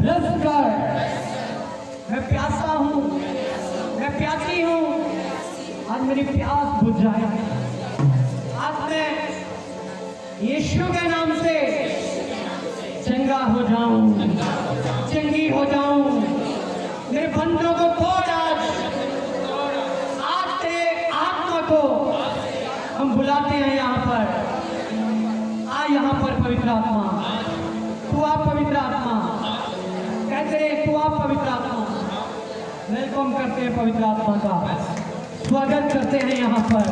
रसकर मैं प्यासा हूँ, मैं प्यासी हूँ, आज मेरी प्यास बुझ जाए। आज मैं यीशु के नाम से चंगा हो जाऊं, चंगी हो जाऊं, मेरे बंधनों को तोड़। आज तेरे आत्मा को हम बुलाते हैं यहाँ पर। आ यहाँ पर पवित्र आत्मा, तू आप पवित्र आत्मा, कहते रहे तू आप पवित्र आत्मा। वेलकम करते हैं पवित्र आत्मा का, स्वागत करते हैं यहाँ पर।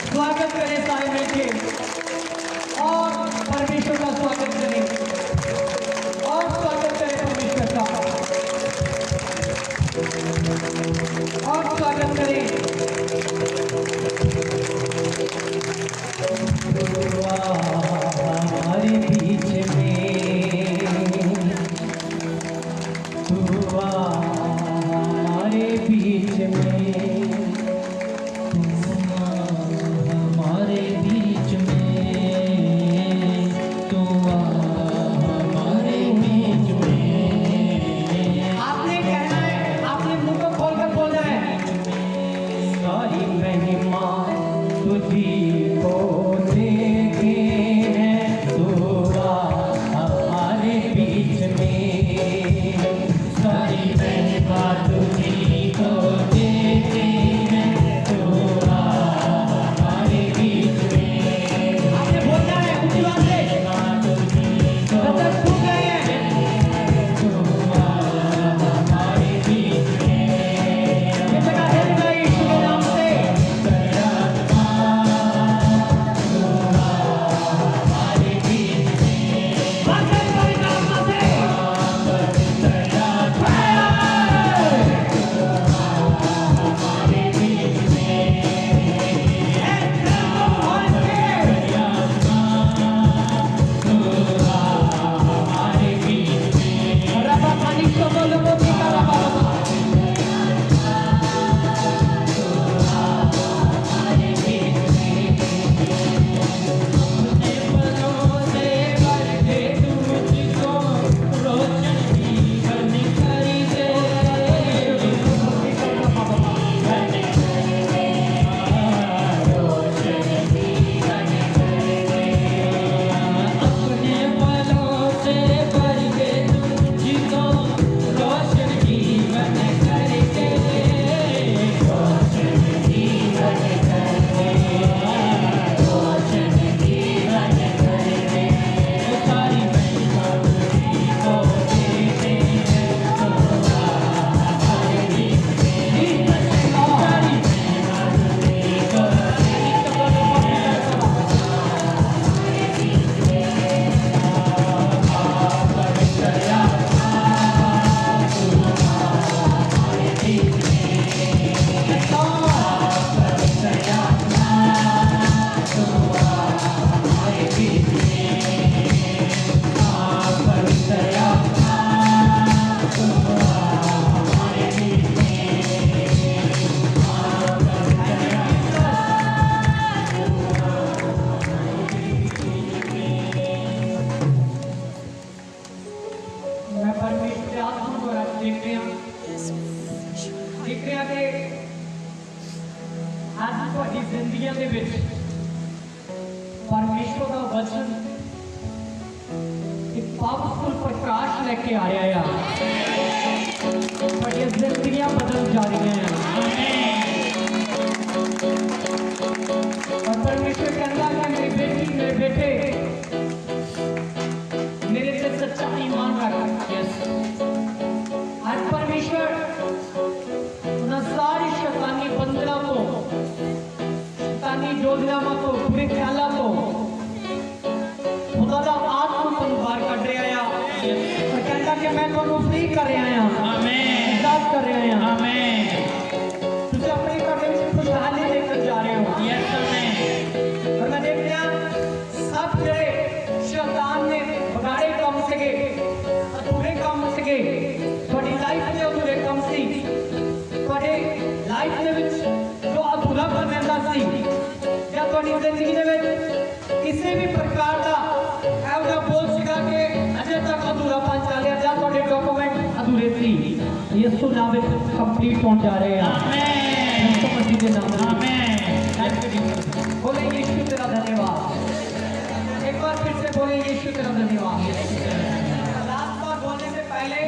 स्वागत करें सारे मिलके और परमेश्वर का स्वागत करें और स्वागत करें परमेश्वर का और स्वागत करें। हमारे बीच में तू हमारे बीच में, हमारे बीच में, तू हमारे बीच में। आपने कहना है, आपने मुंह को खोल कर बोलना है, सारी महिमा तुझी को देते हैं, तू हमारे बीच में, सारी महिमा तुझी को देते हैं, तू हमारे बीच में। आपने बोलना है ऊंची आवाज से, जब तक सुन रहे हैं, तू हमारे बीच में। ये जगह है ना यीशु के नाम से, हमारे बीच में। बात करें पवित्र आत्मा से, हमारे बीच में। हमारे बीच में। रबा पानी को बोलो मोती का रबा रबा। हमारे बीच में। तुझे पलों से भर दे, तुझको रोशन जीवन खरीदे। अपने पलों से भर दे, तुझको रोशन जीवन खरीदे। रोशन जीवन खरीदे, रोशन जीवन खरीदे। सारी महिमा तुझी को देते हैं, तू हमारे बीच में। सारी महिमा तुझी को मैं परमेश्वर के आत्मा को आज देख रहे हैं कि आज ਤੁਹਾਡੀ ਜ਼ਿੰਦਗੀਆਂ ਦੇ ਵਿੱਚ परमेश्वर ਦਾ वचन एक पावरफुल प्रकाश लेके आया है। ਤੁਹਾਡੀਆਂ ਜ਼ਿੰਦਗੀਆਂ बदल जा रही हैं। और परमेश्वर कहता है मेरी बेटी, मेरे बेटे, मेरे से सच्चा ईमान रख। आज परमेश्वर उन सारी शैतानी बंधनों को, शैतानी योजनाओं को, बुरे ख्यालों को खुदा दा आत्मा तो बाहर कढ रहा है। और कहता कि मैं तुहानू फ्री कर रहा हूं, आमीन, आजाद कर रहा हूं, आमीन। तुझे अपने घर में खुशहाली लेकर जा रहे हो। यस आमीन। और मैं देख रहा सब जड़े शैतान ने बगाड़े काम सके, अधूरे काम सके, थोड़ी लाइफ में अधूरे काम सी, थोड़ी लाइफ में जो अधूरा बन रहा सी, या थोड़ी जिंदगी में किसी भी प्रकार का ऐसा बोल सका कि अजय पूरापन चल रहा ਜਾਂ ਤੁਹਾਡੇ ਡਾਕੂਮੈਂਟ ਅਧੂਰੇ ਸੀ ਯਿਸੂ ਨਾਮ ਵਿੱਚ ਕੰਪਲੀਟ ਹੋਣ ਜਾ ਰਹੇ ਆ ਆਮੀਨ ਯਿਸੂ ਮਸੀਹ ਦੇ ਨਾਮ ਵਿੱਚ आमेन बोले यीशु तेरा धन्यवाद एक बार फिर से बोले यीशु तेरा धन्यवाद लास्ट बार बोलने से पहले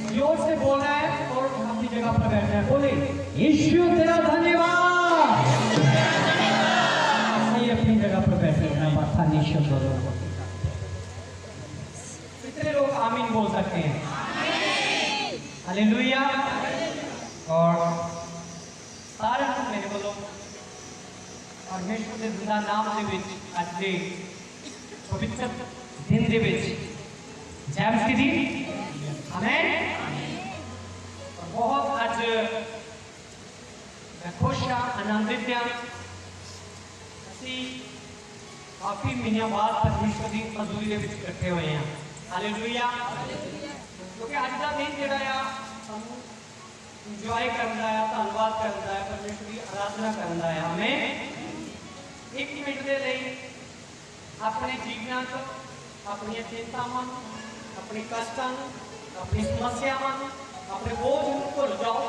जोर से बोलना है और अपनी जगह पर बैठना है बोले यीशु तेरा धन्यवाद सही अपनी जगह पर बैठे हैं माथा नीचे बोलो कितने लोग आमीन बोल सकते हैं हालेलुया और सारे मेरे बोलो परमेश्वर के जिंदा नाम ਦੇ ਵਿੱਚ ਅੱਜ ਦੇ ਪਵਿੱਤਰ ਦਿਨ ਦੇ ਵਿੱਚ ਜੈ ਮਸੀਹ ਦੀ ਆਮੇਨ ਬਹੁਤ ਅੱਜ ਮੈਂ ਖੁਸ਼ ਹਾਂ ਆਨੰਦਿਤ ਹਾਂ ਅਸੀਂ ਕਾਫੀ ਮਹੀਨਿਆਂ ਬਾਅਦ ਪਰਮੇਸ਼ਵਰ ਦੀ ਹਜ਼ੂਰੀ ਦੇ ਵਿੱਚ ਇਕੱਠੇ ਹੋਏ ਹਾਂ ਹਾਲੇਲੂਇਆ ਕਿਉਂਕਿ ਅੱਜ ਦਾ ਦਿਨ ਜਿਹੜਾ ਆ ਸਾਨੂੰ ਇੰਜੋਏ ਕਰਨ ਦਾ ਆ ਧੰਨਵਾਦ ਕਰਨ ਦਾ ਆ ਪਰਮੇਸ਼ਵਰ ਦੀ ਆਰਾਧਨਾ ਕਰਨ ਦਾ ਆ ਆਮੇਨ एक मिनट के लिए अपने जीवन अपन चिंतावान अपने कष्टों अपनी समस्यावां अपने बोझ भुल जाओ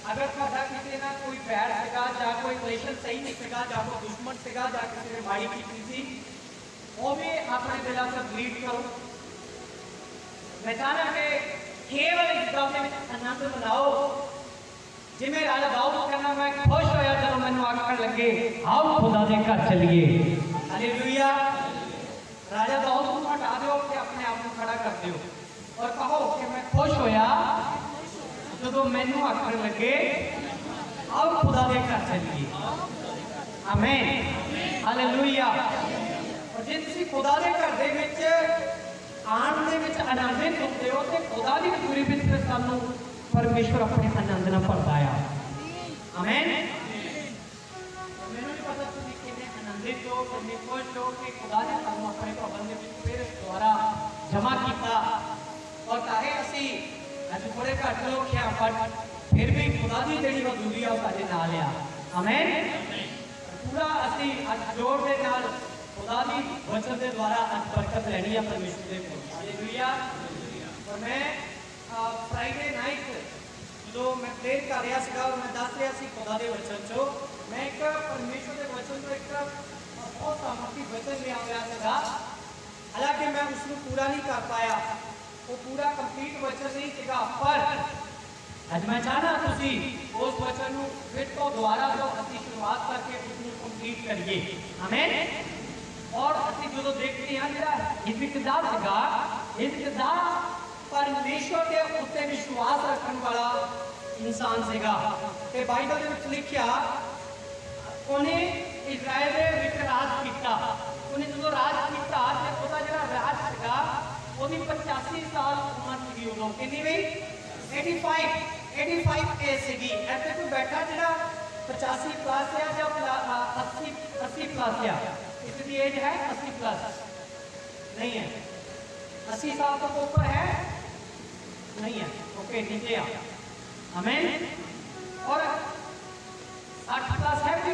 अगर तुहाडा किसी ना कोई बैर सीगा जां कोई रिलेशन सही नहीं सीगा जां कोई दुश्मन सीगा जां किसी ने माड़ी कीती सी वो भी अपने दिलों से डिलीट करो मैं चाहना कि केवल इस गल दे विच आनंद मनाओ जिमें राजा दाऊद कहना मैं खुश होया जब मैनू आखण लगे आओ खुदा दे घर चलिए हालेलुया राजा दाऊद को हटा दो कि अपने आप को खड़ा कर दो और कहो कि मैं खुश होया जब मैनू आखण लगे आओ खुदा दे घर चलिए आमीन हालेलुया और जे तुसीं खुदा दे घर दे विच आण दे विच आनंदित होंदे हो ते खुदा दी हज़ूरी विच सानू परमेश्वर अपने आनंद न भरता है आमीन मैनू नहीं पता तुसीं कितने आनंदित हो कितने खुश हो कि खुदा ने सानू अपने भवन दे विच फिर दोबारा जमा किया और चाहे असीं अज थोड़े घट लोग हैं बट फिर भी खुदा की जिहड़ी हज़ूरी है साडे नाल आ आमीन पूरा असीं अज जोर दे नाल खुदा दी वचन दे द्वारा अज बरकत लैनी है परमेश्वर दे कोल हालेलुया और मैं फ्राइडे नाइट जो मैं प्रेयर कर रहा था और मैं दस रहा सी खुदा के वचन चो मैं एक परमेश्वर के वचन को एक बहुत सामर्थी वचन लिया हुआ था हालांकि मैं उसको पूरा नहीं कर पाया वो पूरा कंप्लीट वचन नहीं था पर अज मैं चाहना तुसी उस वचन को फिर तो दोबारा जो असी शुरुआत करके उसको कंप्लीट करिए आमीन और असी जो देखते हैं जरा इब्तिदा सीगा इब्तिदा परमेश्वर के उत्ते विश्वास रखने वाला इंसान सीगा ते बाइबल में लिखा उन्हें इजराइल दे विच राज किया उन्हें जो राज किया ते ओदा जेड़ा राज सीगा ओदी 85 साल उम्र सीगी उदों कितनी भी 85 एज सीगी ऐसे कोई बैठा जेड़ा 85 प्लस है या 80 प्लस है इसकी एज है 80 प्लस नहीं है 80 साल तो ऊपर है नहीं है ओके नीचे आ आमीन और 60 प्लस है भी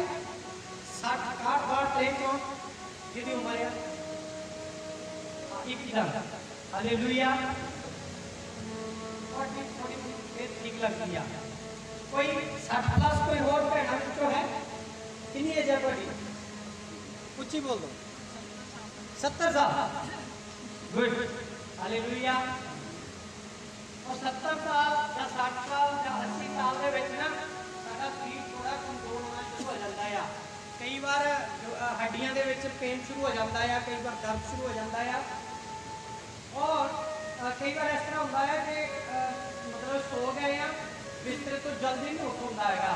60 60 बार ट्रेन कौन जितनी उम्र है एकदम हालेलुया और थोड़ी ठीक लगती है कोई 60 प्लस कोई और भैन जो है कितनी एज है बड़ी कुछ ही बोल दो 70 साल गुड हालेलुया और 70 साल या 60 साल या 80 साल के विच ना साडा शरीर थोड़ा कमजोर होना शुरू हो जाता है कई बार हड्डियां दे विच पेन शुरू हो जाता है कई बार दर्द शुरू हो जाता है और कई बार इस तरह होता है कि मतलब सो गए हैं बिस्तर तो जल्दी नहीं उठ होता है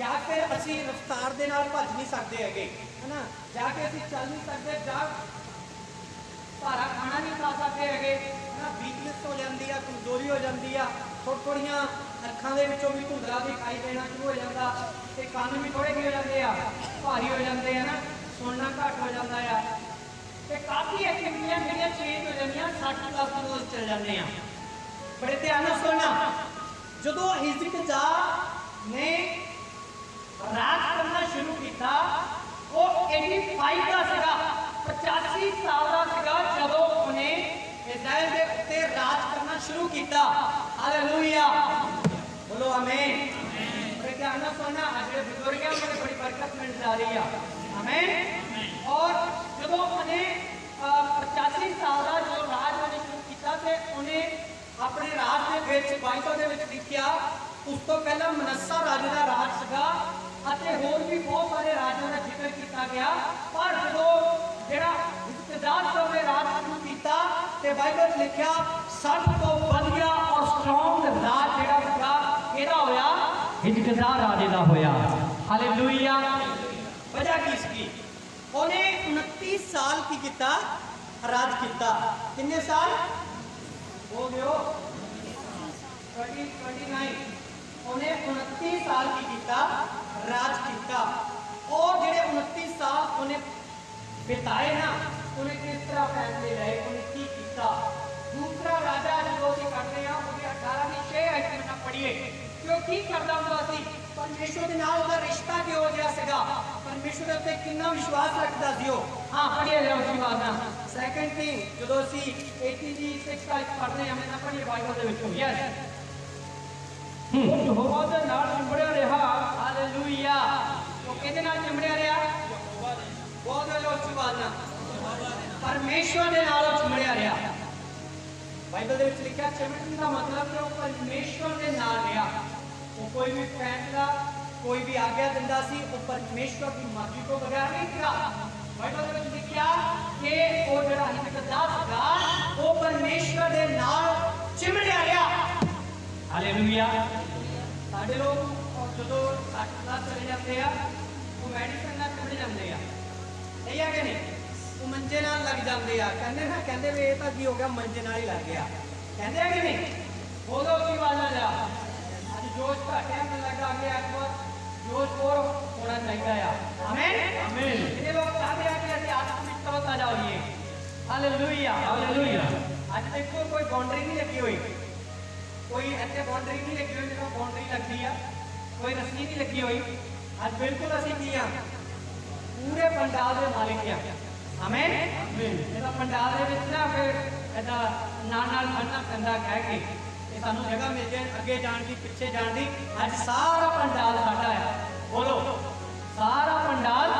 या फिर असी रफ्तार दे नाल भज नहीं सकते है ना जाके असी चल नहीं सकते जा भारा खाना नहीं खा सकते है ना वीकनेस हो जाती है कमजोरी हो जाती है थोड़िया अखां दे विचों भी धुंधला दिखाई देना शुरू हो जाता ते कान भी थोड़े हो जाते हैं भारी हो जाते हैं ना सुनना घट हो जाता है ते काफ़ी एक्टिविटियां जिहड़ियां चेंज हो जांदियां 60 प्लस तो चल जाते हैं बड़े ध्यान नाल सुनना जदों हिजकिय्याह ने राज करना शुरू किया वो 85 का सीगा 85 साल का सीगा जदों उन्हें इजराइल आमीन। ध्यान ना सुनना, आज बुजुर्ग है उन्हें बड़ी बरकत मिल जा रही है। आमीन। और जो उन्हें 85 साल का जो राज उन्हें शुरू किया थे, उन्हें अपने राज के विच बाइबल दे विच लिखिया उस तो पहला मनस्सा राजे का राज सीगा अते होर भी बहुत सारे राजा का जिक्र किया गया। पर जो जेड़ा हिजकिय्याह ने राज शुरू किया ते बाइबल लिखिया सब तो वधिया और स्ट्रॉन्ग राज जेड़ा सीगा केदा होया, हिजकिय्याह राजे का होया। हालेलुया। वजह की इसकी उन्हें 29 साल की किता राज किया। कितने साल हो गए? 29। उन्हें 29 साल की किता राज किया। और जेडे 29 साल उन्हें बिताए ना, उन्हें किस तरह फैसले लाए, उन्हें की किया। दूसरा राजा जो असीं करते हैं उसके 18वीं आयत में पढ़िए क्यों की करदा हुंदा सी, परमेश्वर के नाल उसका रिश्ता किहो जिहा सीगा, परमेश्वर दे उत्ते कितना विश्वास रखदा सी वो। हाँ पढ़िए जरा उसी बात ना 2 किंग जो असीं 86 का पढ़ते हैं हमें ना पढ़िए बाइबल दे विचों। यस यहोवा दे नाल चिंबड़िया रहा। हालेलुया। तो किहदे नाल चिंबड़िया रहा? बहुत उच्ची बात ना परमेश्वर दे नाल चिंबड़िया रहा। बाइबल दे विच लिखिया चिमड़न का मतलब कि वो परमेश्वर दे नाल रहा। वो कोई भी फैसला कोई भी आज्ञा दिंदा सी वो परमेश्वर की मर्जी को बगैर नहीं किया। बाइबल दे विच लिखिया कि वो जेड़ा हिजकिय्याह सीगा वो परमेश्वर दे नाल चिमड़िया रहा। हालेलुया। साडे लोग जो हस्पताल चले जाते हैं वो मेडिसिन नाल चिमड़ जाते हैं, नहीं है कि नहीं? वो मंजे नाल लग जाते हैं, कहते ना कहते वे ये की हो गया मंजे नाल ही लग गया, कहते हैं कि नहीं? बोलो की बात आ जा। अज जोश घटे मैं लगा कि एक बार जोश और होना चाहिए। आमीन आमीन। ये लोग चाहते हैं कि असं आत्मिक तरोताजा होइए। Hallelujah hallelujah. आज देखो कोई बाउंड्री नहीं लगी हुई, कोई ऐसे बाउंड्री नहीं लगी हुई जो बाउंड्री लगती है, कोई रस्सी नहीं लगी हुई। आज बिल्कुल असीं की हां पूरे पंडाल के मालिक हां। आमीन आमीन। इहदा पंडाल दे विच ना फिर इहदा नाल खड़ना पैंदा कह के कि सानूं जगह मिल जाए अगे जाण दी पिछे जाण दी। अज सारा पंडाल साडा है। बोलो सारा पंडाल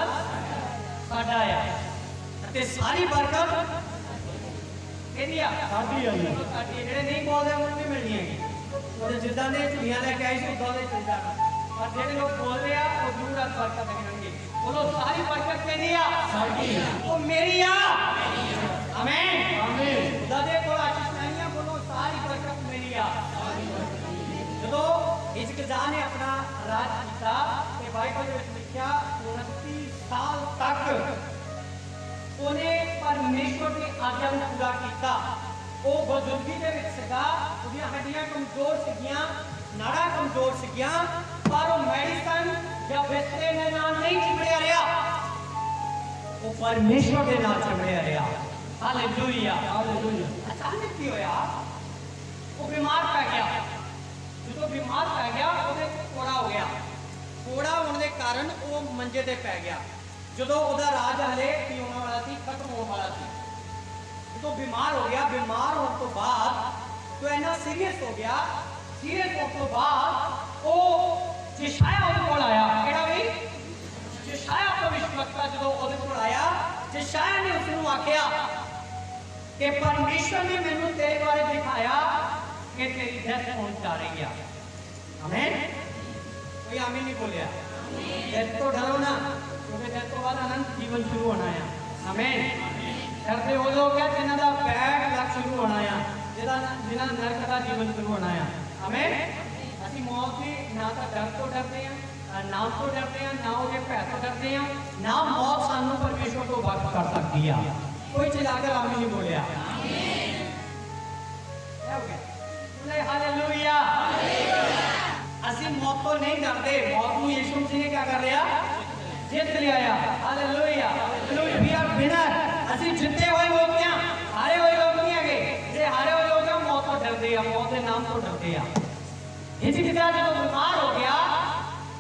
साडा है ते सारी बरकत किहदी आ? साडी आ। साडी जेहड़े नहीं बोलदे उन्हां नूं मिलनी है। और जिद्दां दे झुड़ियां लैके आई सी उदां दे चल जाना, पर जेहड़े लोग बोल रहे हैं वो जरूर आज बरकत देंगे। बोलो सारी बरकत किहदी आ? साडी आ। वो मेरी आ। आमीन आमीन। खुदा दे कोल आशीष नहीं है, बोलो सारी बरकत मेरी आ। जदों हिजकिय्याह ने अपना राज किया ते बाइबल दे विच लिखिया 29 साल तक उन्हें परमेश्वर की आज्ञा को पूरा किया। वो बुजुर्गी के विच सीगा, उहदियां हड्डियां कमजोर सीगियां, नाड़ा कमजोर सीगियां, पर वो मेडिसिन या बिस्तरे ने नाल नहीं चिमड़िया रहा, वो परमेश्वर के नाल चिमड़िया रहा। Hallelujah hallelujah. अचानक की होया वो बीमार पै गया। जो बीमार पै गया उहदे कोड़ा हो गया। कोड़ा होने के कारण वो मंजे ते पै गया। जो उहदा राज हले की होने वाला सी, खत्म होने वाला सी। जो बीमार हो गया, बीमार होने तो बाद तो इन्ना सीरियस हो गया, सीरियस होने तो बाद वो यशायाह उहदे कोल आया। केड़ा भी यशायाह भविष्यवक्ता जो उहदे कोल आया, यशायाह ने उसनूं आख्या कि परमेश्वर ने मैनूं तेरे बारे दिखाया कि तेरी डेथ होने जा रही है। आमीन। कोई आमीन नहीं बोलिया? डेथ तो डरो ना, क्योंकि डेथ तो बाद अनंत जीवन शुरू होना है। आमीन। डरते हो लोग क्या जिन्हां दा बैड लक शुरू होना है, जिन्हां नरक का जीवन शुरू होना है। आमीन। असीं मौत की ना तो डर तो डरते हैं, ना तो डरते हैं, ना उसके भै तो डरते हैं, ना मौत सानू परमेश्वर को वक्त कर सकती है। कोई चिल्लाकर आमीन नहीं बोलिया? हालेलुया। असीं मौत को नहीं डरते, मौत को यीशु मसीह ने क्या कर लिया? जीत लिया। हालेलुया। We are winner. असीं जीते हुए लोग हैं, हारे हुए लोग नहीं है। जे हारे हुए लोग हैं मौत को डरते हैं, मौत के नाम को डरते हैं। हिजकिय्याह जब बीमार हो गया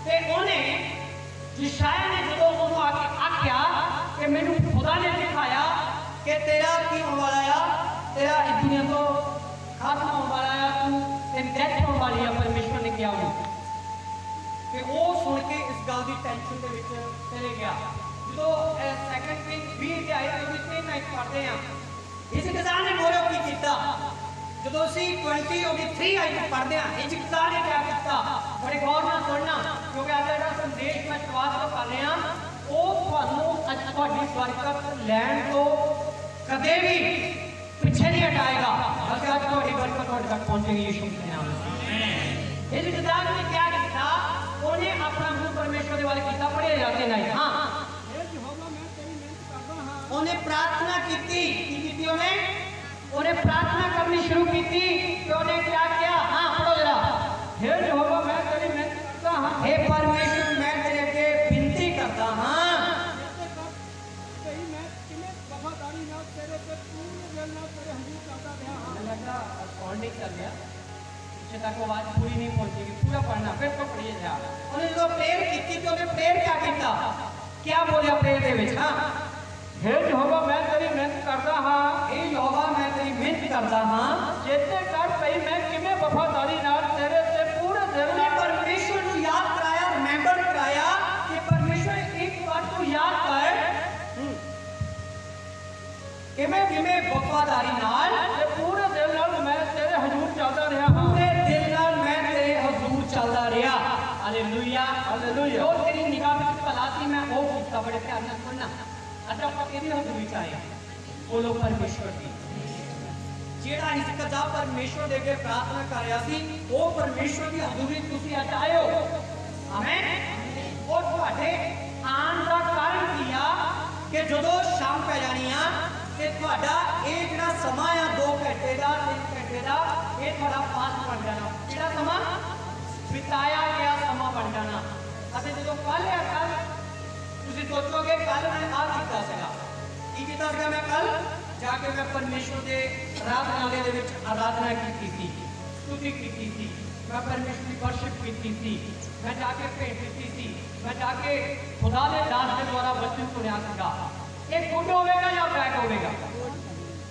ते उन्हें यशायाह ने जो उन्होंने आके आख्या कि मैनूं खुदा ने दिखाया कि तेरा की होने वाला है, तेरा इस दुनिया तो खत्म होने वाला है, तू तेरी डेथ होने वाली है, परमेश्वर ने किया कि वो सुन के इस गल की टेंशन के विच चले गया। जो सेकंड किंग 20 अध्याय के 3 पढ़ते हैं, हिजकिय्याह ने मोरो की किया। जो असी 23 आयत पढ़ते हैं, हिजकिय्याह ने क्या किया, बड़े गौर नाल सुनना, क्योंकि अज दा संदेश मैं शुरुआत तो कर रहा वो तुहाडी बरकत लैण तो कदे भी पीछे नहीं हटाएगा, बल्कि अज तुहाडी बरकत तुहाडे तक पहुंचेगी यीशु के नाम से। हिजकिय्याह ने क्या किया, उन्हें अपना मुंह परमेश्वर के वाले किया, पढ़े जाते नहीं। हाँ, उन्हें प्रार्थना की, उन्हें प्रार्थना करनी शुरू की थी, तो उन्हें क्या किया। हाँ पढ़ो जरा। हे यहोवा मैं तेरी मिन्नत करता हाँ, हे परमेश्वर मैं तेरे आगे विनती करता हाँ, लगा नहीं कर लिया, पीछे तक आवाज पूरी नहीं पहुंचेगी, पूरा पढ़ना, फिर तो पढ़िए जा। उन्हें जो प्रेयर की थी, तो उन्हें प्रेयर क्या किया, क्या बोलिया प्रेयर के विच। हाँ, हे यहोवा मैं तेरी मिन्नत करदा हाँ, हे यहोवा मैं तेरी मिन्नत करदा हाँ, चेते कर भई मैं किवें वफादारी नाल तेरे ते पूरे दिल नाल। परमेश्वर को याद कराया, रिमेंबर कराया कि परमेश्वर एक बात को याद कर, किवें वफादारी नाल ते पूरे दिल नाल मैं तेरे हजूर चलदा रहा हाँ, पूरे दिल नाल मैं तेरे हजूर चलदा रहा। Hallelujah hallelujah. जो तेरी निगाह विच भला सी मैं वो कीता, बड़े ध्यान नाल सुनना। अच्छा किहदी हजूरी च आए, बोलो परमेश्वर की। जेड़ा हिजकिय्याह परमेश्वर दे के प्रार्थना कर रहा सी, वो परमेश्वर की हजूरी तुसीं अज आए हो। आमीन। और तुहाडे आन दा कारण की आ कि जदों शाम पै जानी आ ते तुहाडा ये जिहड़ा समा आ 2 घंटे दा 3 घंटे दा, ये तुहाडा फास्ट बन जाना, जिहड़ा समा बिताया गया समा बन जाना। अते जदों कल आ कल तुसीं सोचोगे कल मैं आ कीता सीगा, की कीता सीगा, मैं कल जाके मैं परमेश्वर के आराधनालय दे विच आराधना की थी, स्तुति की थी, मैं परमेश्वर की वर्शिप की थी, मैं जाके भेंट दी थी, मैं जाके खुदा के दास के द्वारा वचन सुनिया सीगा। ये गुड होगा या बैड होगा,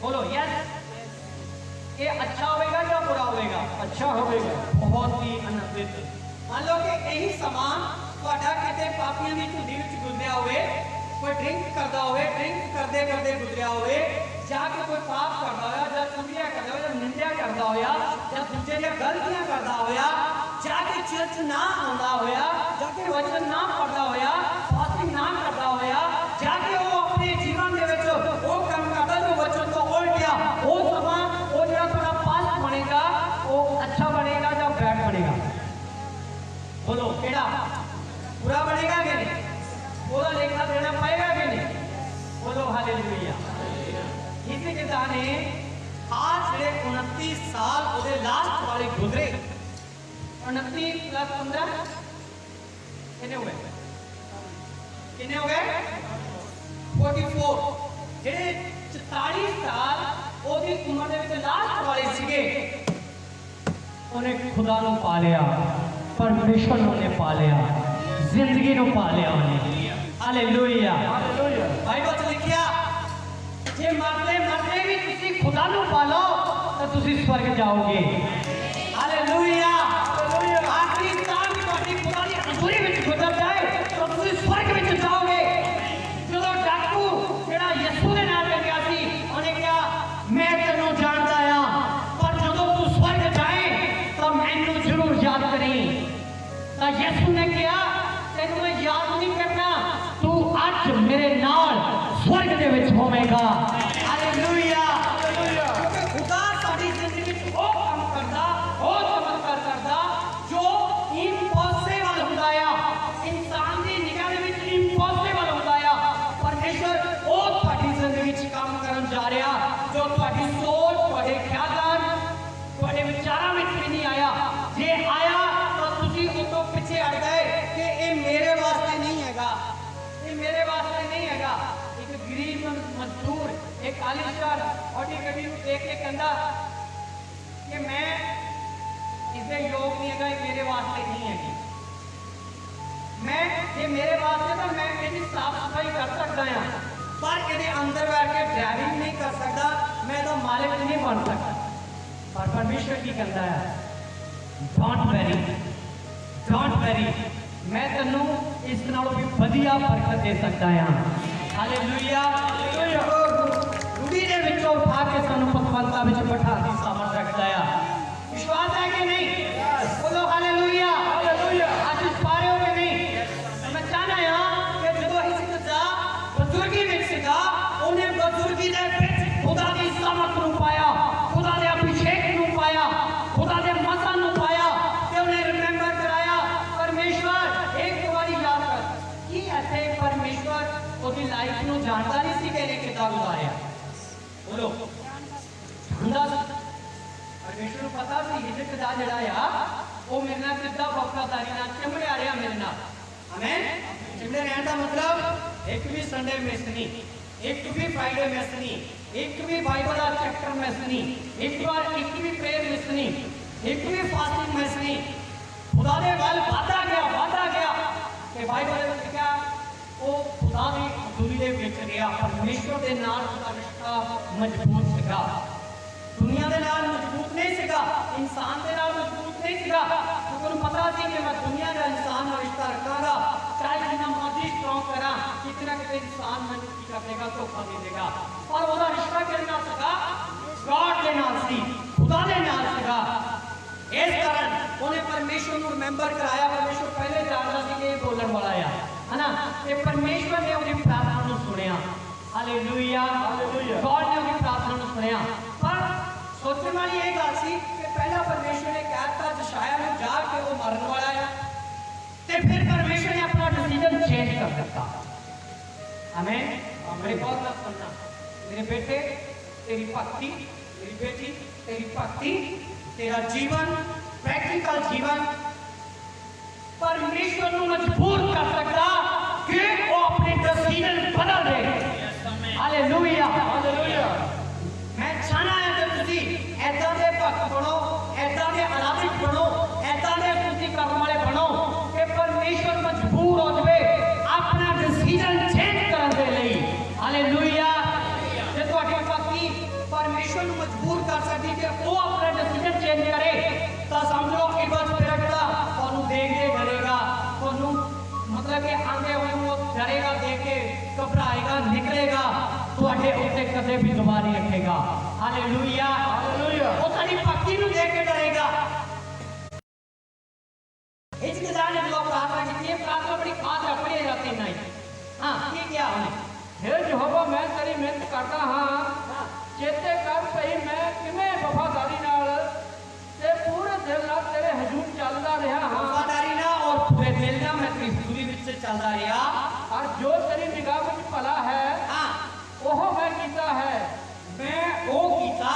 बोलो यस। ये अच्छा होगा या बुरा होगा, अच्छा होगा, बहुत ही आनंदित। मान लो कि यही समान ਤੁਹਾਡਾ ਕਿਤੇ ਪਾਪੀਆਂ ਦੀ ਝੁੰਡੀ ਵਿੱਚ ਗੁਜ਼ਰਿਆ ਹੋਵੇ, ਕੋਈ ਡਰਿੰਕ ਕਰਦਾ ਹੋਵੇ, ਡਰਿੰਕ ਕਰਦੇ ਕਰਦੇ ਗੁਜ਼ਰਿਆ ਹੋਵੇ, ਜਾ ਕੇ ਕੋਈ ਪਾਪ ਕਰਦਾ ਹੋਇਆ, ਜਾਂ ਚੁਗਲੀਆਂ ਕਰਦਾ ਹੋਇਆ, ਜਾਂ ਨਿੰਦਿਆ ਕਰਦਾ ਹੋਇਆ, ਜਾਂ ਦੂਜੇ ਦੀਆਂ ਗਲਤੀਆਂ ਕਰਦਾ ਹੋਇਆ, ਜਾ ਕੇ ਚਰਚ ਨਾ ਆਉਂਦਾ ਹੋਇਆ, ਜਾ ਕੇ ਵਚਨ ਨਾ ਪੜਦਾ ਹੋਇਆ, ਫਾਸਟਿੰਗ ਨਾ ਕਰਦਾ ਹੋਇਆ, ਜਾ ਕੇ ਉਹ ਆਪਣੇ ਜੀਵਨ ਦੇ ਵਿੱਚ ਉਹ ਕੰਮ ਕਰਦਾ ਜੋ ਵਚਨ ਤੋਂ ਉਲਟਿਆ, ਉਹ ਸਮਾਂ ਉਹ ਜਿਹੜਾ ਤੁਹਾਡਾ ਪਾਸਟ ਬਣੇਗਾ ਉਹ ਅੱਛਾ ਬਣੇਗਾ ਜਾਂ ਬੈਡ ਬਣੇਗਾ, बोलो केड़ा बुरा बनेगा कि नहीं, बोलो लेखा देना पाएगा कि नहीं, बोलो हालेलुया। हिजकिय्याह ने आज जेडे 29 साल ओदे लास्ट वाले गुजरे, 29 + 15 कितने हो गए, कितने हो गए 44। जेडे 44 साल ओदी उम्र दे विच लास्ट वाले सीगे, उन्हें खुदा नूं पा लिया, परमेश्वर ने पा लिया, जिंदगी को पा लिया उन्हें। हालेलुया बाइबल च लिखिया जे मरते मरते भी तुसी खुदा नूं पालो तो तुसी स्वर्ग जाओगे। हालेलुया आखिरी सांस तुहाडी खुदा दी हजूरी विच गुजर जाए तो तुसी स्वर्ग विच जाओगे। जदों डाकू जेड़ा यीशु दे नाल गया सी, उन्हें कहा मैं तैनूं जानदा आ, पर जदों तू स्वर्ग जाए तो मैनूं जरूर याद करी। यीशु ने कहा तेनू मैं याद नहीं करना, तू आज मेरे नाल स्वर्ग दे विच होवेगा। हालेलुया क्योंकि खुदा साडी जिंदगी विच वो काम करदा, वो चमत्कार करदा जो इम्पॉसिबल हुंदा आ, इंसान दी निगाह दे विच इम्पॉसिबल हुंदा आ। परमेश्वर वो तुहाडी जिंदगी विच काम करन जा रहा जो तुहाडी सोच, तुहाडे ख्यालां, तुहाडे विचारां विच भी नहीं आया। जे आया तो पीछे हट गए कि ये मेरे वास्ते नहीं हैगा, ये मेरे वास्ते नहीं हैगा। एक गरीब मजदूर एक आलिशान ऑडी गड्डी को देख के कहता कि मैं इसके योग नहीं हैगा, मेरे वास्ते नहीं हैगी, मैं ये मेरे वास्ते तो मैं इसकी साफ सफाई कर सकता हाँ, पर ये अंदर बैठ के ड्राइविंग नहीं कर सकता, मैं तो मालिक नहीं बन सकता। पर परमेश्वर की कहता है, डोंट वरी, मैं तेनों इस नालों भी वधिया बरकत दे सकता हां। हालेलुया। रूढ़ी दे विचों उठा के सानू पतवंता विच बिठा दी सामर्थ रखता है। विश्वास है कि नहीं? बोलो हालेलुया। आज इस पारे हो कि नहीं? मैं चाहना हां कि जदों ही सिखदा बुजुर्गी विच सीगा, उन्हें बुजुर्गी दे विच खुदा दी सामर्थ नूं पाया, खुदा दे अभिषेक नूं पाया, खुदा दे मसा नूं पाया ते उन्हें रिमेंबर कराया परमेश्वर एक बारी याद कर कि ऐसे परमेश्वर ओदी लाइफ नूं जानदा नहीं सी कि इहने किदां गुजारिया। बोलो जानदा सी, परमेश्वर नूं पता सी हिजकदा जिहड़ा आ वो मेरे नाल किदां वफादारी नाल चिमड़िया रहा मेरे नाल। आमीन। चिमड़े रहण दा मतलब एक भी संडे मिस नहीं, एक भी फ्राइडे मिस नहीं, एक भी बाइबल का चैप्टर मिस नहीं, एक भी प्रेयर मिस नहीं, एक भी फास्टिंग मिस नहीं। खुदा दे वल वादा गया कि बाइबल में लिखा वो खुदा दी हजूरी दे विच गया, परमेश्वर दे नाल उसदा रिश्ता मजबूत सीगा। दुनिया दे नाल मजबूत नहीं सीगा, इंसान दे नाल मजबूत नहीं सीगा। उन्हें पता सी कि मैं दुनिया का इंसान नाल रिश्ता रखांगा, चाहे जितना मर्जी स्ट्रॉन्ग करा, कितना कितने इंसान मैनूं की कर देगा, धोखा दे देगा। पर उसका रिश्ता किहदे नाल सीगा? गॉड दे नाल सी, खुदा दे नाल सीगा। इस कारण उन्हें परमेश्वर को रिमेंबर कराया। परमेश्वर पहले जानता सी कि ये बोलण वाला है ना, ते परमेश्वर ने उसकी प्रार्थना को सुनिया। हालेलुया। गॉड ने उसकी प्रार्थना को सुनिया। पर सोचने वाली ये गल सी कि पहला परमेश्वर ने कहता जशाया में जाके वो मरने वाला है, ते फिर परमेश्वर ने अपना डिसीजन चेंज कर दिया। आमीन। मेरे बहुत ना सुनना, मेरे बेटे तेरी भक्ति, मेरी बेटी तेरी भक्ति, तेरा जीवन, प्रैक्टिकल जीवन परमेश्वर को मजबूर कर सकता कि वो अपने डिसीजन बदल दे। हालेलुया। मैं चाहना है कि तुसी ऐसा दे भक्त बनो, ऐसा दे आराधिक बनो, ऐसा दे स्तुति करने वाले बनो कि परमेश्वर मजबूर हो जाए अपना डिसीजन चेंज करने के लिए। हालेलुया। जे तुहाडी भक्ति परमेश्वर को मजबूर कर सकती कि वो अपना डिसीजन चेंज करे, तो समझो इवन स्पिरिट का तुहानू देख के डरेगा, तुहानू मतलब कि आंदे हुए वो डरेगा, देख के घबराएगा, निकलेगा, तुहाडे उत्ते कदे भी दबा नहीं रखेगा। हालेलुया। वो साडी भक्ति नू देख के डरेगा। इस किसान ने जो प्रार्थना की, ये प्रार्थना बड़ी खास है, पढ़ी जाती नहीं। हाँ, ये क्या है? हे यहोवा मैं तेरी मेहनत करता हाँ, चेते कर सही मैं किवें वफादारी नाल ते पूरे दिल नाल तेरे हजूर चलदा रहा हां। वफादारी ना और पूरे दिल नाल मैं तेरी हजूरी विच चलदा रहा, और जो तेरी निगाह विच भला है हां ओह मैं कीता है। मैं वो कीता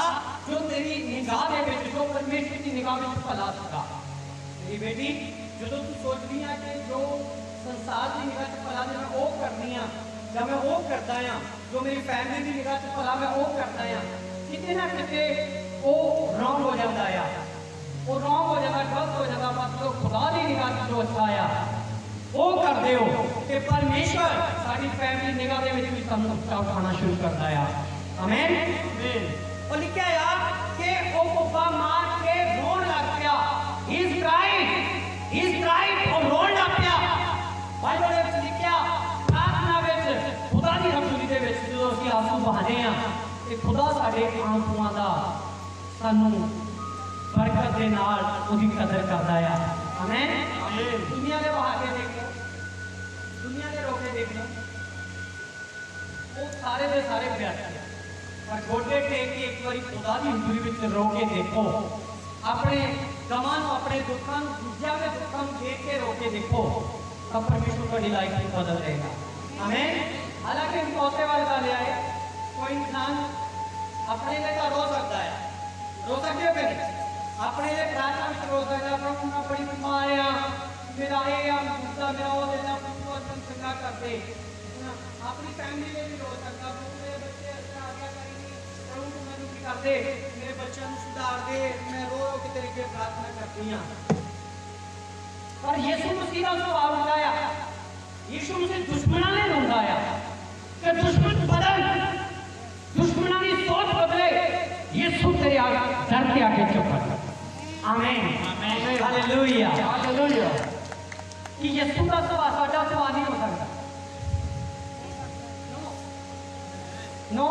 जो तेरी निगाह दे विच, जो परमेश्वर की निगाह विच भला सीगा। मेरी बेटी जो तू सोचदी है कि जो संसार की निगाह च भला मैं वो करनी आ, जब मैं वो करता हाँ, जो मेरी फैमिली की निगाह से भला मैं वो करता हाँ, कितने ना कितने वो रॉन्ग हो जाता है, वो रॉन्ग हो जाता, गलत हो जाता। मतलब खुदा की निगाह से जो अच्छा आया वो कर दे हो कि परमेश्वर साड़ी फैमिली निगाह के भी सानू अच्छा उठाना शुरू करता है। आमीन। और लिखा है कि वो कुब्बा मार के रोन लग गया, ही इज क्राइड और रोन लग गया। बाइबल में लिखा प्रार्थना विच खुदा दी हजूरी दे विच जो ਅਸੀਂ आंसू बहाने आ ते खुदा साडे आंसुआं दा सानू बरकत दे नाल उसदी कदर करदा है। आमीन। दुनिया दे बहा के देख लो, दुनिया दे रोके देख लो, वो सारे दे सारे प्यारे, पर गोडे टेक के एक बारी खुदा दी हजूरी विच रो के देखो, अपने गमां नूं अपने दुखां नूं दूजियां दे दुखां नूं देख के रो के देखो, तब परमेश्वर तुहाडी लाइफ नूं बदल देगा। आमीन। हालांकि मौके वाली गल है, कोई इंसान अपने लिए तो रो सकता है, रो सकते हो कि नहीं? अपने लिए प्रार्थना में रो सकता है, प्रभु मैं बड़ी बीमार हाँ, मेरा ये दूसरा मेरा वो देना चंगा कर दे। अपनी फैमिली में भी रो सकता, मेरे बच्चे अच्छा आज्ञा करेंगे, प्रभु तू मैनू की कर दे, मेरे बच्चों को सुधार दे, मैं रो रो के तेरे लिए प्रार्थना करती हाँ। पर यीशु मसीह का सवाल उठाया, यीशु मसीह दुश्मना ने ढूंढाया कि दुश्मन बदल, दुश्मना की सोच बदले, यीशु तेरे आगे सर के आगे झुकना। आमीन, हालेलुया, हालेलुया। कि यीशु का सुभाव साडा सुभाव नहीं हो सकता। नो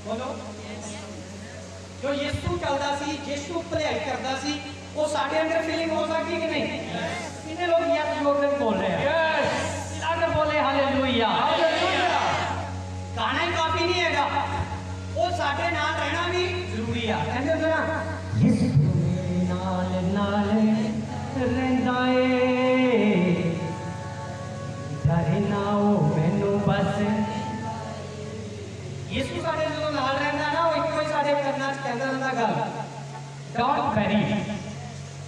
बोलो। जो यीशु चलता सी, यीशु भलाई करता सी, वो साडे अंदर फीलिंग हो सकती कि नहीं? कितने लोग यस जोर से बोल रहे हैं? यस, अगर बोले हालेलुया, हालेलुया। गाना ही काफी नहीं हैगा, वो साडे नाल रहना भी जरूरी है। कहंदे हो ना, यीशु मेरे नाल नाल रहंदा ए, डरे ना ओ मैनू बस। यीशु साडे जो नाल रहंदा ना, वो इक्को ही साडे करना कहंदा रहिंदा गल, डोंट वरी,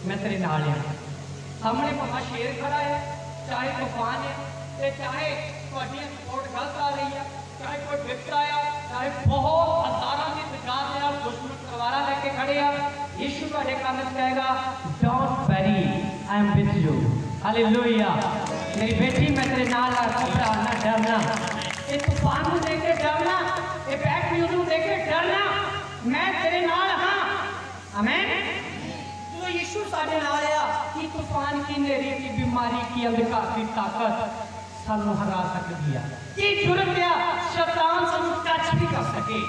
मैं तेरे नाल हां। सामने भावें शेर खड़ा है, चाहे तूफान है, ते चाहे तुहाडी सपोर्ट गलत आ रही है, चाहे कोई विपत आया, चाहे बहुत हजारां की तादाद दे नाल दुश्मन तलवारां लेके खड़े आ, यीशु तुहाडे काम विच कहेगा, don't worry, I am with you. Hallelujah. मेरी बेटी, मैं तेरे नाल घबराना, डरना, ये तूफान को देख के डरना, ये बैड न्यूज़ को देख के डरना, मैं तेरे नाल हां। आमीन। जो यीशु साडे नाल आ, कि तूफान की नेरी की बीमारी की अंधकार की ताकत सानू हरा सकती है, कि जुर्म या शैतान सानू टच भी कर सके।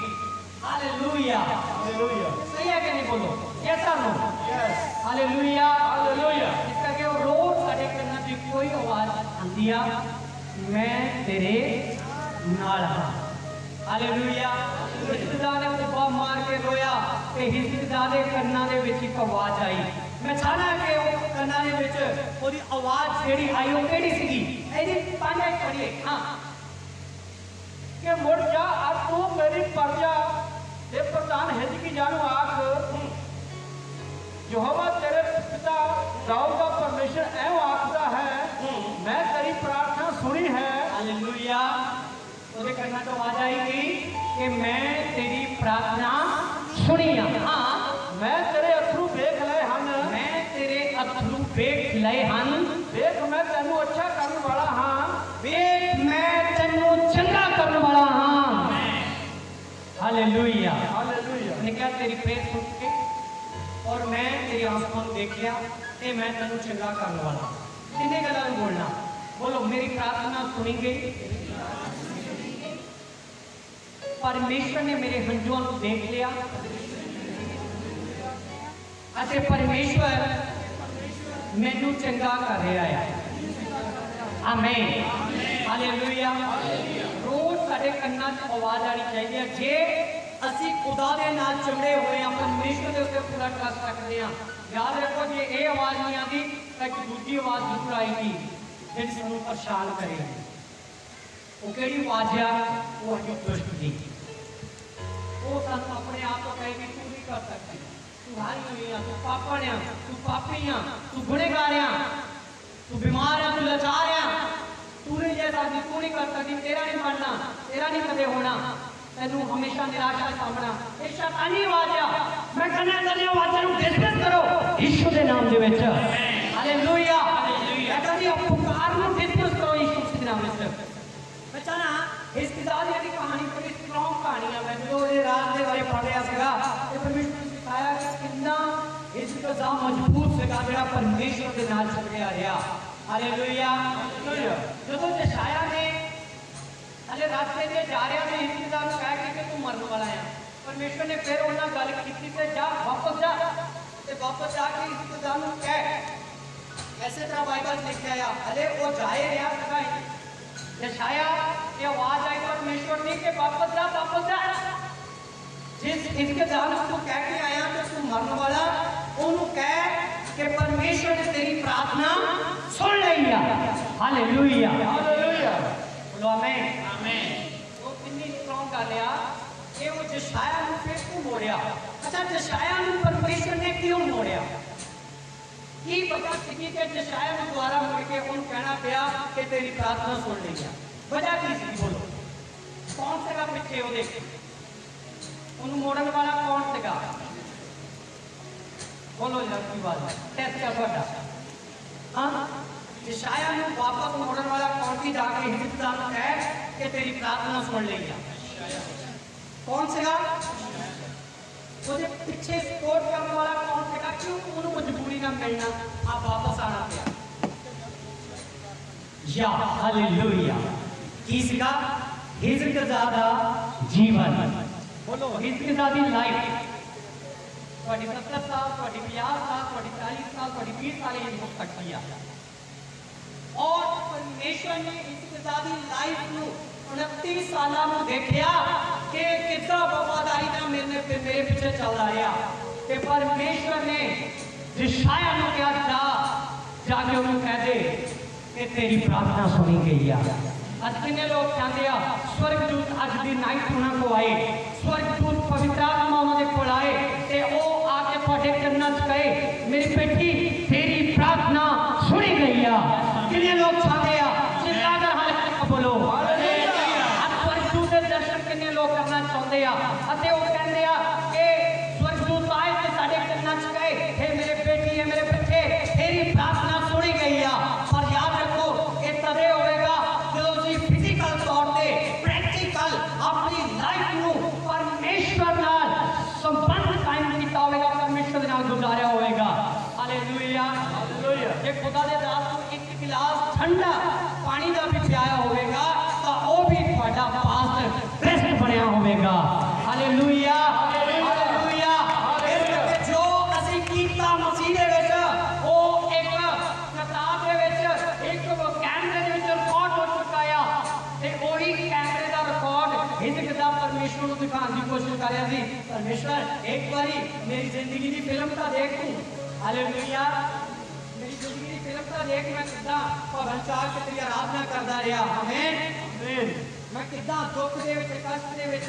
Hallelujah, hallelujah. सही है कि नहीं? बोलो यस और नो। Yes, hallelujah, hallelujah. इस करके वो रोज साडे कन्नां च कोई आवाज आंदी आ, मैं तेरे नाल हां। हालेलुया। हिजकिय्याह ने बहुत मार के रोया, ते हिजकिय्याह दे कन्नां दे विच एक आवाज आई। मैं चाहना कि वो कन्नां दे विच ओदी आवाज जेहड़ी आई वो केड़ी सीगी? एदी 5 पढ़िए। हां, कि मुड़ जा और तू मेरी प्रजा दे प्रधान हिजकिय्याह नूं आख, यहोवा तेरे पिता दाऊद दा परमेश्वर ऐ आखदा है, मैं तेरी प्रार्थना सुनी है। हालेलुया। ਉਹਦੇ ਕੰਨਾਂ ਤੋਂ ਆਵਾਜ਼ ਆਏਗੀ ਕਿ ਮੈਂ ਤੇਰੀ ਪ੍ਰਾਰਥਨਾ ਸੁਣੀ ਆ। ਹਾਂ, ਮੈਂ ਤੇਰੇ ਅਥਰੂ ਵੇਖ ਲਏ ਹਨ, ਮੈਂ ਤੇਰੇ ਅਥਰੂ ਵੇਖ ਲਏ ਹਨ, ਵੇਖ ਮੈਂ ਤੈਨੂੰ ਅੱਛਾ ਕਰਨ ਵਾਲਾ ਹਾਂ, ਵੇਖ ਮੈਂ ਤੈਨੂੰ ਚੰਗਾ ਕਰਨ ਵਾਲਾ ਹਾਂ। Hallelujah, hallelujah. ਨੇ ਕਿਹਾ ਤੇਰੀ ਪ੍ਰੇਰ ਸੁਣ ਕੇ और मैं तेरी आंखों को देख लिया कि मैं तेनू चंगा करने वाला। किन्ने गल्लां नूं बोलना? बोलो मेरी प्रार्थना सुनी गई, परमेश्वर ने मेरे हंझुओं को देख लिया, अते परमेश्वर मैनू चंगा कर रहा है। आमीन, हालेलुया। रोज साडे कन्नां च आवाज आनी चाहिए। जे ਅਸੀਂ खुदा दे नाल चिमड़े हुए हैं, परमेश्वर के उत्ते पूरा ट्रस्ट रखते हैं। याद रखो जे ये आवाज़ नहीं आती तो एक दूसरी आवाज़ जरूर आएगी जिहड़ी सानूं परेशान करेगी। वो किहड़ी आवाज़ आ? वो है दुष्ट दी। वो सानूं अपने आप को कहेगी तू नहीं कर सकती, तू हारी हुई है, तू पापण है, तू पापी है, तू गुनहगार है, तू बीमार है, तू लाचार है, तू नहीं जा सकती, तू नहीं कर सकती, तेरा नहीं बनना, तेरा नहीं कदे होना, तेनू हमेशा निराशा सामना। ये शैतानी आवाज आ। मैं कहना चाहती हूं आवाज़ नूं डिसमिस करो यीशु दे नाम दे विच। Hallelujah, hallelujah. कहंदी पुकार नूं डिसमिस करो यीशु दे नाम विच। मैं चाहना हिजकिय्याह दी कहानी बड़ी स्ट्रांग कहानी है। मैं जो ये रात दे बारे पढ़ रहा सीगा, ये परमेश्वर ने सिखाया कि कितना हिजकिय्याह मजबूत सीगा जेड़ा परमेश्वर दे नाल चलिया रहा। Hallelujah, hallelujah. जदों यशायाह ने अले रास्ते से जा रहा ने हिजकिय्याह नूं कह के तू मरन वाला है, परमेश्वर ने फिर उन्हां गल कीती ते जा वापस जा, ते वापस जाके हिजकिय्याह नूं कह। ऐसे तरह बाइबल लिखा है। अले वो जाए रहा सीगा, यशायाह की आवाज आई परमेश्वर ने कि वापस जा, वापस जा। जिस हिजकिय्याह नूं तू कह के आया कि तू मरन वाला, ओनू कह कि परमेश्वर ने तेरी प्रार्थना सुन लई है। Hallelujah, hallelujah. बोलो आमीन, आमीन। वो कितनी स्ट्रांग कर लिया कि वो यशायाह नूं फिर क्यों मोड़िया? अच्छा, यशायाह नूं परमेश्वर ने क्यों मोड़िया? की वजह सी कि यशायाह नूं दोबारा मुड़ के उन्हें कहना पिया कि तेरी प्रार्थना सुन ली है? वजह की सी? बोलो कौन सीगा पिछे ओहदे? उन्हें मोड़न वाला कौन सीगा? बोलो जल्दी बात टेस्ट कर बड़ा। हाँ, यशायाह नूं वापस मोड़न वाला कौन सी? जाके हिजकिय्याह नूं कह कि तेरी प्रार्थना सुन ली है। कौन सीगा? उसके पिछे सपोर्ट करने वाला कौन था, क्यों उन्होंने मजबूरी ना मिलना आप वापस आना पिया। या हालेलुया की सीगा हिजकिय्याह दा जीवन बोलो हिजकिय्याह दी लाइफ ਤੁਹਾਡੀ 70 साल ਤੁਹਾਡੀ 50 साल ਤੁਹਾਡੀ 40 साल ਤੁਹਾਡੀ 20 साल ये हो सकती है और परमेश्वर ने हिजकिय्याह दी लाइफ ਨੂੰ 29 ਸਾਲਾਂ ਨੂੰ ਦੇਖਿਆ कि कितना वफादारी ना मेरे पीछे चल रहा ते परमेश्वर ने यशायाह ਨੂੰ क्या जाके उन्होंने कह दे कि तेरी प्रार्थना सुनी गई है। अज कितने लोग चाहते हैं स्वर्गदूत अज की नाइट उन्होंने को आए, स्वर्गदूत पवित्र आत्मा उन्होंने को आए ते वो आके थोड़े करना कहे मेरी बेटी तेरी प्रार्थना सुनी गई है। कितने लोग चाहते हैं चिल्लाकर हाल बोलो स्वर्गदूत के दर्शन कितने लोग करना चाहते हैं वो कहते हैं कि स्वर्गदूत आए तो साढ़े करना कहे हे मेरे बेटी है मेरे बच्चे तेरी प्रार्थना सुनी गई है। पर याद रखो ये तदे होएगा जो जी फिजिकल तौर पे प्रैक्टिकल अपनी लाइफ नु परमेश्वर नाल संबंध कायम कीता होएगा, परमेश्वर नाल गुजारिया होएगा। Hallelujah hallelujah. जे खुदा दे दास नु एक गिलास ठंडा पानी दा भी पियाया होएगा तो वो भी ਤੁਹਾਡਾ पास्ट बेस्ट बनया होएगा। Hallelujah hallelujah. इस करके जो ਅਸੀਂ ਕੀਤਾ मसीह ਦੇ ਵਿੱਚ ਉਹ ਇੱਕ ਕਿਤਾਬ ਦੇ ਵਿੱਚ ਇੱਕ ਕੈਮਰੇ ਦੇ ਵਿੱਚ ਰਿਕਾਰਡ ਹੋ ਚੁੱਕਾ ਆ ਤੇ ਉਹੀ ਕੈਮਰੇ ਦਾ ਰਿਕਾਰਡ हिजकिय्याह परमेश्वर ਨੂੰ ਦਿਖਾਉਣ ਦੀ ਕੋਸ਼ਿਸ਼ ਕਰ ਰਿਹਾ ਸੀ। परमेश्वर एक बारी मेरी जिंदगी की फिल्म ਤਾਂ देख तू। हालेलुया। मेरी जिंदगी की फिल्म ਤਾਂ देख मैं कितना भवन चाह के तेरी आराधना करता रहा। आमीन। मैं कितना दुख दे विच कष्ट दे विच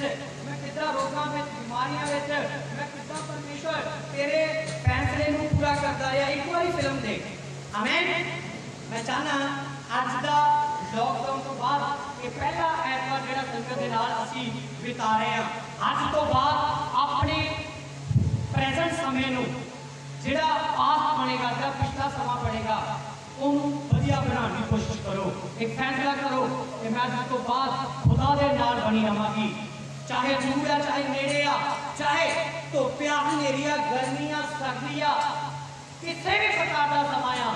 मैं कितना रोगां विच बीमारियां विच मैं कितना परमेश्वर तेरे फैसले नूं पूरा करता रहा। एक बारी फिल्म देख। आमीन। मैं चाहना अज दा लॉकडाउन तो बाद ये पहला ऐतवार जिहड़ा संगत दे नाल असीं बिता रहे हैं, अज तो बाद अपने प्रेजेंट समय नूं जिहड़ा पास्ट बनेगा जिहड़ा पिछला समा बनेगा ਉਹਨੂੰ ਵਧੀਆ ਬਣਾਉਣ ਦੀ ਕੋਸ਼ਿਸ਼ ਕਰੋ। एक फैसला करो कि मैं आज तो बाद खुदा दे नाल बनी रहांगी, चाहे दूर है चाहे नेड़े आ, चाहे धुप्प आ हनेरी आ गर्मी आ सर्दी आ किसी भी प्रकार का समा आ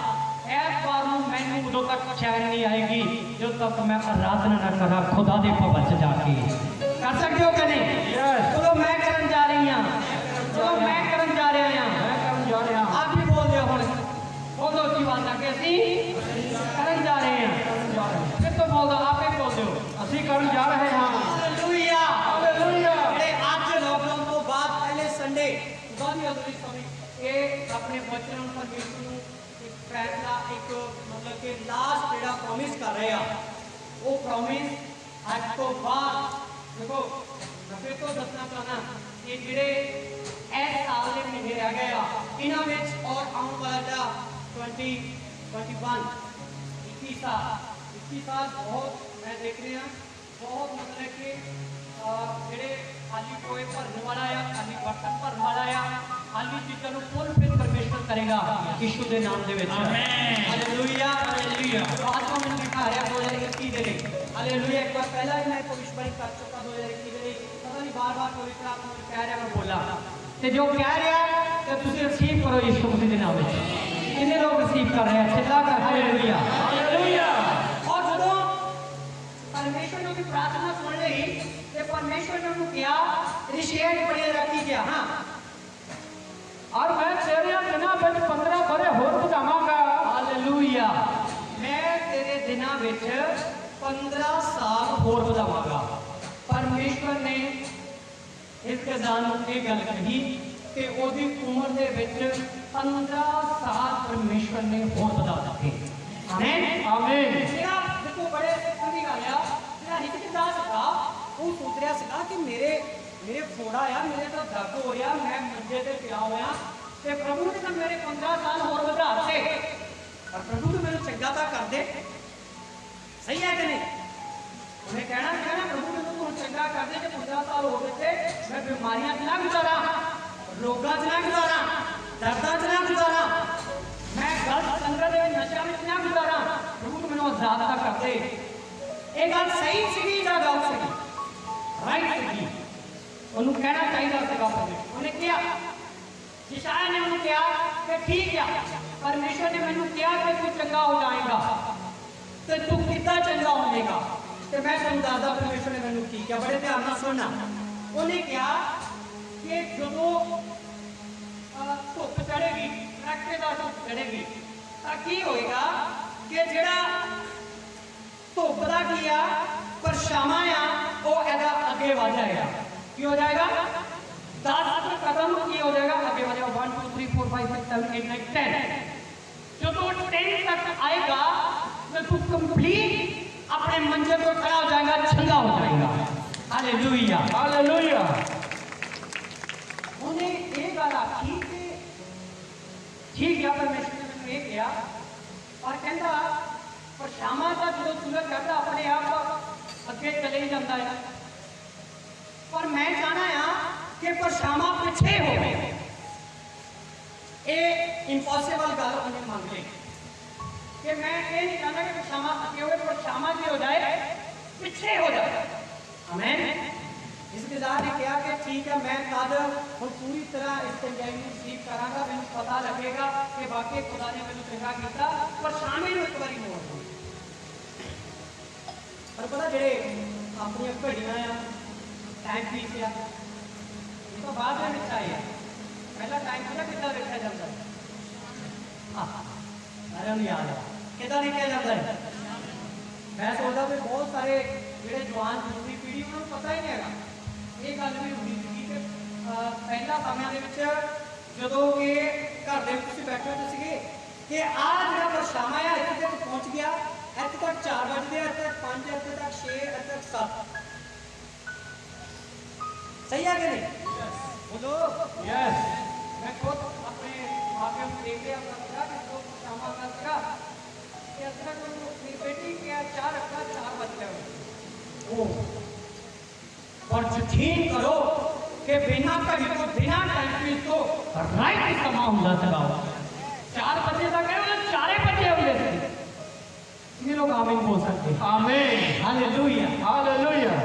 ऐतवार नूं मैनूं उदों तक चैन नहीं आएगी जो तक मैं आराधना ना करा खुदा दे भवन च जाके। कर सकते हो कि नहीं? चलो मैं करन जा रही हां, चलो मैं करन जा रहा हां। आप भी बोल रहे हो बोलो जी बात है कि ਅਸੀਂ ਕਰਨ ਜਾ ਰਹੇ ਹਾਂ। ਫਿਰ ਤੋਂ ਬੋਲ ਦੋ ਆਪੇ ਬੋਲ ਦਿਓ ਅਸੀਂ ਕਰਨ ਜਾ ਰਹੇ ਹਾਂ। Hallelujah hallelujah. ਜਿਹੜੇ ਅੱਜ ਲੋਕਡਾਊਨ ਤੋਂ ਬਾਅਦ ਪਹਿਲੇ ਸੰਡੇ ਖੁਦਾ ਦੀ ਹਜ਼ੂਰੀ ਸਮੇਂ ਇਹ ਆਪਣੇ ਬੱਚਿਆਂ ਨੂੰ ਪਰਮੇਸ਼ਰ ਨੂੰ ਇੱਕ ਫੈਸਲਾ ਇੱਕ ਮਤਲਬ ਕਿ ਲਾਸਟ ਜਿਹੜਾ ਪ੍ਰੋਮਿਸ ਕਰ ਰਹੇ ਆ ਉਹ ਪ੍ਰੋਮਿਸ ਅੱਜ ਤੋਂ ਬਾਅਦ ਦੇਖੋ ਮੈਂ ਫਿਰ ਤੋਂ ਦੱਸਣਾ ਚਾਹਨਾ ਕਿ ਜਿਹੜੇ ਇਸ ਸਾਲ ਦੇ ਮਹੀਨੇ ਰਹਿ ਗਏ ਆ ਇਹਨਾਂ ਵਿੱਚ ਔਰ ਆਉਣ ਵਾਲਾ ਜਿਹੜਾ 2021 21 साल बहुत मैं देख रही हूँ बहुत मतलब कि जेडे खाली टोए भरने वाला आ खाली बर्तन भरने वाला आ खाली चीज़ों को फुल फिल परमेश्वर करेगा यीशु के नाम दे विच। Hallelujah hallelujah. आत्मा में लिखा है 2021 दे लिए। हालेलुया। एक बार पहला भी मैं भविष्यवाणी कर चुका 2021 दे लिए, पता नहीं बार-बार पवित्र आत्मा ने कह रहा मैं बोला ते जो कह रहा कि तुम रिसीव करो यीशु मसीह के नाम में। कितने लोग रिसीव कर रहे हैं? चिल्ला कर हालेलुया हालेलुया। और जो परमेश्वर ने की प्रार्थना सुन ली ते परमेश्वर ने उन्हें किया रिशेट बड़े रखी गया। हाँ और मैं तेरे दिना विच 15 बरे होर बढ़ावांगा। हालेलुया। मैं तेरे दिना विच 15 साल होर बढ़ावांगा। परमेश्वर ने हिजकिय्याह नूं ये गल कही कि ओदी उम्र दे विच 15 साल परमेश्वर ने होर बढ़ा दिते। आमीन आमीन। जेड़ा देखो बड़े कभी गल आ जेड़ा हिजकिय्याह सीगा वो सोच रहा सीगा कि मेरे फोड़ा आ मेरे तो दर्द हो रहा मैं मंजे ते पिया होया ते प्रभु ने तो मेरे 15 साल होर बढ़ा दिते पर प्रभु तो मेरे चंगा तां कर दे। सही है कि नहीं? उन्हें कहना प्रभु ने तो चंगा कर दे कि 15 साल हो गए मैं बीमारियां च ना गुजारा, रोगां च ना गुजारा, दर्दां च ना गुजारा, मैं गलत संगत दे नशा में ना गुजारा, प्रभु तो मैनूं आजाद तां कर दे। ये गल सही सीगी जां गलत सीगी? राइट सीगी। उन्होंने कहना चाहिए सीगा। उन्हें किया यशायाह ने उन्हें कहा कि ठीक है, परमेश्वर ने मैंने कहा कि तू चंगा हो जाएगा, तो तू कितना चंगा होगा। तो मैं तुम दादा परमेश्वर ने मैंने की क्या, बड़े ध्यान से सुनना। उन्हें कहा कि जो धुप चढ़ेगी, कड़ाकेदार धुप चढ़ेगी, तो की होएगा कि जेड़ा धुप का किया परछावां आ वो एदा अगे बढ़ जाएगा। की हो जाएगा? 10 कदम की हो जाएगा, आगे बढ़ जाएगा। 1 2 3 4 5 6 7 8 9 10। जो तो 10 तक आएगा तो तू कंप्लीट अपने मंजिल पर खड़ा हो जाएगा, चंगा हो जाएगा। Hallelujah, hallelujah. उन्हें एक बात आखी कि ठीक है, परमेश्वर ने मैंने ये किया, और कहता परछावां का जो सूरज चढ़ता अपने आप अगे चले ही जाता है, पर मैं चाहना है कि परछावां पिछे हो गए। ये इंपॉसिबल गल उन्हें मान ले कि मैं ये नहीं चाहता कि परछावां अगे हो, परछावां की हो जाए पिछे हो जाए। आमीन। इस किसान ने कहा कि ठीक है, मैं कल हम पूरी तरह इस चंगाई को रिसीव करांगा, मैं पता लगेगा कि वाकई खुदा ने मैंने चंगा किया, पर शामी एक बार मोड़ दो। पर पता जेडे अपनी घड़ियां आ टाइम पीस आ, ये तो बाद में आए आ, पहला टाइम पता कितना देखा जाता है? सारे याद है कितना देखा जाता है? मैं सोचता कि बहुत सारे जेडे जवान दूसरी पीढ़ी उन्होंने पता ही नहीं है। ये गल भी होनी सी कि पहला समय जो कि घर के बैठे होते थे कि आ जो परछावां है इतने तक पहुँच गया, इतने तक 4 बजते, इतने तक 5, इतने तक 6, इतने तक 7। सही है कि नहीं? बोलो यस। मैं खुद अपने माध्यम से देख लिया कि जो परछावां का सीगा कि इस तरह मेरी बेटी के 4 बज गए। और यकीन करो कि बिना घड़ी को, बिना टाइम को राइट समा होता था। 4 बजे तक है, 4 बजे होते थे। ये लोग आमीन बोल सकते हैं। आमीन। Hallelujah, hallelujah.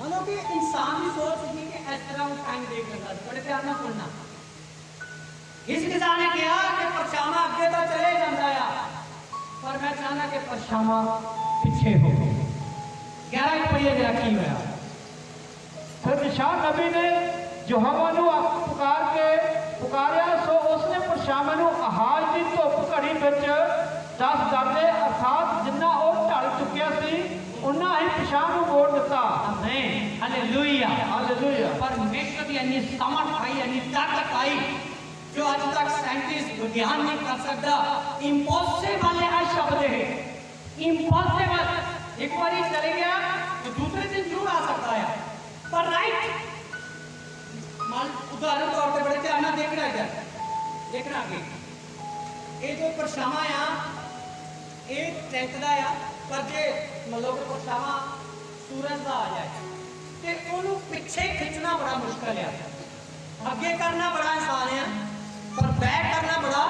मतलब कि इंसान की सोच थी कि इस तरह वो टाइम देख लेता था। बड़े प्यार ना सुनना। इस किसान ने कहा कि परछावां आगे तो चले जाता है, पर मैं चाहना कि परछावां पीछे हो। 11 पढ़िए जरा की होया। फिर यशायाह नबी ने यहोवा ਨੂੰ ਪੁਕਾਰ ਕੇ ਪੁਕਾਰਿਆ, ਸੋ ਉਸਨੇ ਪਰਛਾਵਾਂ ਨੂੰ ਆਹਾਜ਼ ਦੀ ਧੁੱਪ ਘੜੀ ਵਿੱਚ 10 ਦਾਦੇ ਅਰਥਾਤ ਜਿੰਨਾ ਉਹ ਢਲ ਚੁੱਕਿਆ ਸੀ उन्ना ही पिछाड़ को मोड़ देता। आमीन, हालेलुया, हालेलुया। परमेश्वर की अन्य सामर्थ आई, अन्य ताकत आई जो आज तक साइंटिस्ट विज्ञान नहीं कर सकता। इम्पॉसिबल है शब्द है, इम्पॉसिबल। एक बार चले गया तो दूसरे दिन जरूर आ सकता है, पर राइट मान उदाहरण तौर पर बड़े ध्यान से देखना है, देखना आगे ये जो परछावां आ ये टैंकदा आ, पर जे मतलब परछावां सूरज का आ जाए तो उन्होंने पिछे खिंचना बड़ा मुश्किल है, अगे करना बड़ा आसान है, पर बैक करना बड़ा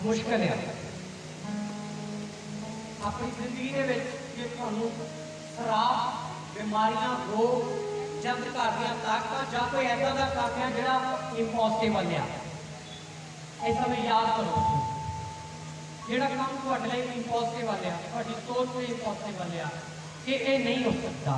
मुश्किल है। अपनी जिंदगी के जे तुहानू शराब, बीमारियां, रोग, जंग घर दी ताकत या कोई ऐसा का काम है जिहड़ा इंपॉसिबल है, ऐसा में याद करो ਜਿਹੜਾ ਕੰਮ ਤੁਹਾਡੇ ਲਈ ਇੰਪੋਸੀਬਲ ਹੈ, ਤੁਹਾਡੀ ਸੋਚ ਲਈ ਇੰਪੋਸੀਬਲ ਹੈ, ਇਹ ਨਹੀਂ ਹੋ ਸਕਦਾ।